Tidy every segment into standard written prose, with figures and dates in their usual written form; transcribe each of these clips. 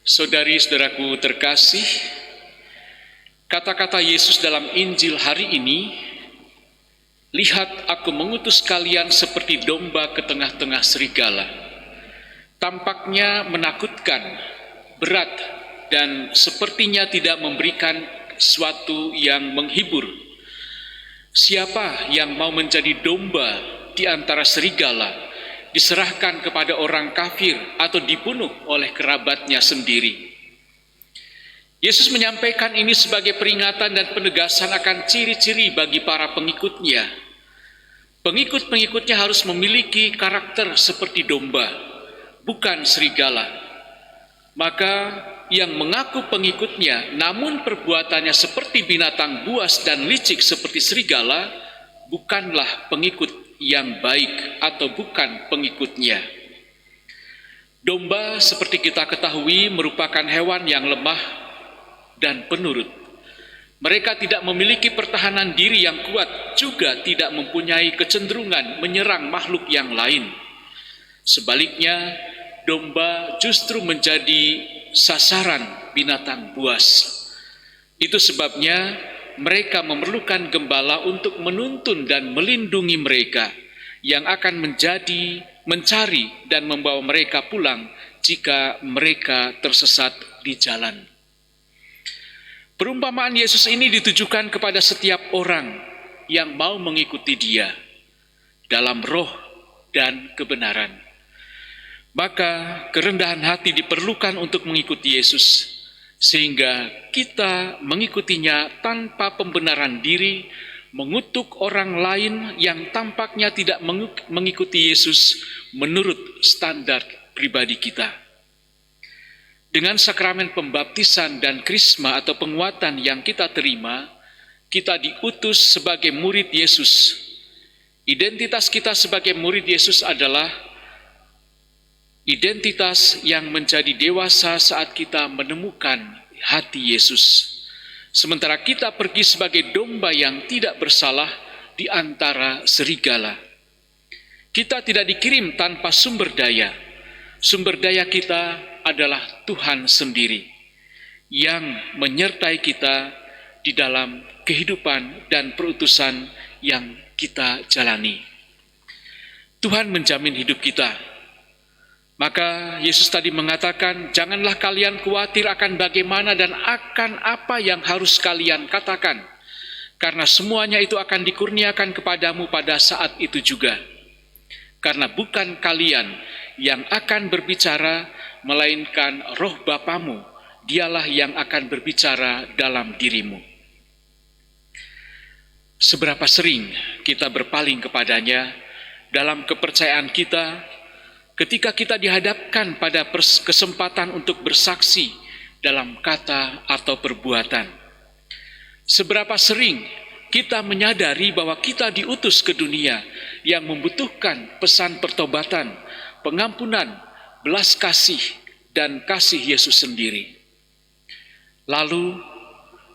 Saudari-saudaraku terkasih, kata-kata Yesus dalam Injil hari ini, "Lihat, aku mengutus kalian seperti domba ke tengah-tengah serigala." Tampaknya menakutkan, berat, dan sepertinya tidak memberikan sesuatu yang menghibur. Siapa yang mau menjadi domba di antara serigala, diserahkan kepada orang kafir atau dibunuh oleh kerabatnya sendiri? Yesus menyampaikan ini sebagai peringatan dan penegasan akan ciri-ciri bagi para pengikutnya. Pengikut-pengikutnya harus memiliki karakter seperti domba, bukan serigala. Maka yang mengaku pengikutnya namun perbuatannya seperti binatang buas dan licik seperti serigala, bukanlah pengikut yang baik atau bukan pengikutnya. Domba seperti kita ketahui merupakan hewan yang lemah dan penurut. Mereka tidak memiliki pertahanan diri yang kuat, juga tidak mempunyai kecenderungan menyerang makhluk yang lain. Sebaliknya, domba justru menjadi sasaran binatang buas. Itu sebabnya mereka memerlukan gembala untuk menuntun dan melindungi mereka, yang akan mencari dan membawa mereka pulang jika mereka tersesat di jalan. Perumpamaan Yesus ini ditujukan kepada setiap orang yang mau mengikuti Dia dalam roh dan kebenaran. Maka kerendahan hati diperlukan untuk mengikuti Yesus, sehingga kita mengikutinya tanpa pembenaran diri, mengutuk orang lain yang tampaknya tidak mengikuti Yesus menurut standar pribadi kita. Dengan sakramen pembaptisan dan krisma atau penguatan yang kita terima, kita diutus sebagai murid Yesus. Identitas kita sebagai murid Yesus adalah identitas yang menjadi dewasa saat kita menemukan hati Yesus. Sementara kita pergi sebagai domba yang tidak bersalah di antara serigala. Kita tidak dikirim tanpa sumber daya. Sumber daya kita adalah Tuhan sendiri yang menyertai kita di dalam kehidupan dan perutusan yang kita jalani. Tuhan menjamin hidup kita. Maka Yesus tadi mengatakan, janganlah kalian khawatir akan bagaimana dan akan apa yang harus kalian katakan, karena semuanya itu akan dikurniakan kepadamu pada saat itu juga. Karena bukan kalian yang akan berbicara, melainkan roh Bapamu, Dialah yang akan berbicara dalam dirimu. Seberapa sering kita berpaling kepadanya dalam kepercayaan kita, ketika kita dihadapkan pada kesempatan untuk bersaksi dalam kata atau perbuatan. Seberapa sering kita menyadari bahwa kita diutus ke dunia yang membutuhkan pesan pertobatan, pengampunan, belas kasih, dan kasih Yesus sendiri. Lalu,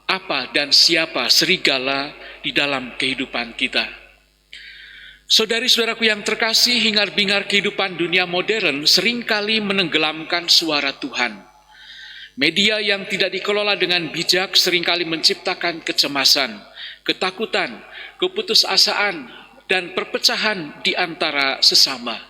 apa dan siapa serigala di dalam kehidupan kita? Saudari-saudaraku yang terkasih, hingar-bingar kehidupan dunia modern seringkali menenggelamkan suara Tuhan. Media yang tidak dikelola dengan bijak seringkali menciptakan kecemasan, ketakutan, keputusasaan, dan perpecahan di antara sesama.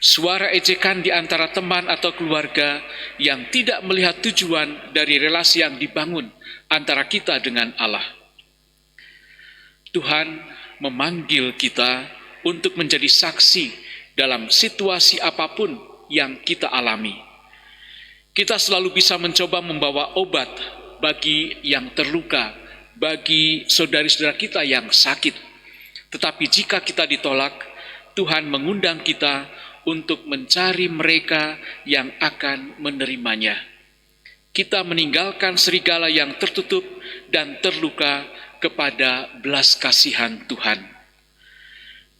Suara ejekan di antara teman atau keluarga yang tidak melihat tujuan dari relasi yang dibangun antara kita dengan Allah. Tuhan memanggil kita untuk menjadi saksi dalam situasi apapun yang kita alami. Kita selalu bisa mencoba membawa obat bagi yang terluka, bagi saudari-saudara kita yang sakit. Tetapi jika kita ditolak, Tuhan mengundang kita untuk mencari mereka yang akan menerimanya. Kita meninggalkan serigala yang tertutup dan terluka kepada belas kasihan Tuhan.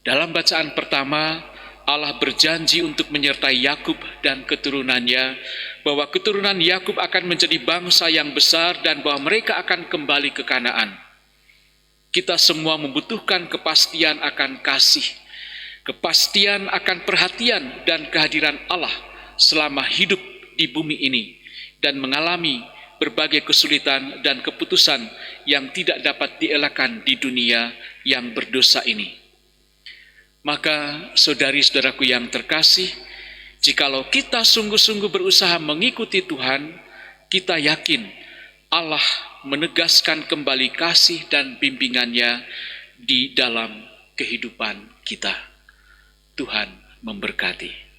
Dalam bacaan pertama, Allah berjanji untuk menyertai Yakub dan keturunannya, bahwa keturunan Yakub akan menjadi bangsa yang besar dan bahwa mereka akan kembali ke Kanaan. Kita semua membutuhkan kepastian akan kasih, kepastian akan perhatian dan kehadiran Allah selama hidup di bumi ini, dan mengalami berbagai kesulitan dan keputusan yang tidak dapat dielakkan di dunia yang berdosa ini. Maka saudari-saudaraku yang terkasih, jikalau kita sungguh-sungguh berusaha mengikuti Tuhan, kita yakin Allah menegaskan kembali kasih dan bimbingannya di dalam kehidupan kita. Tuhan memberkati.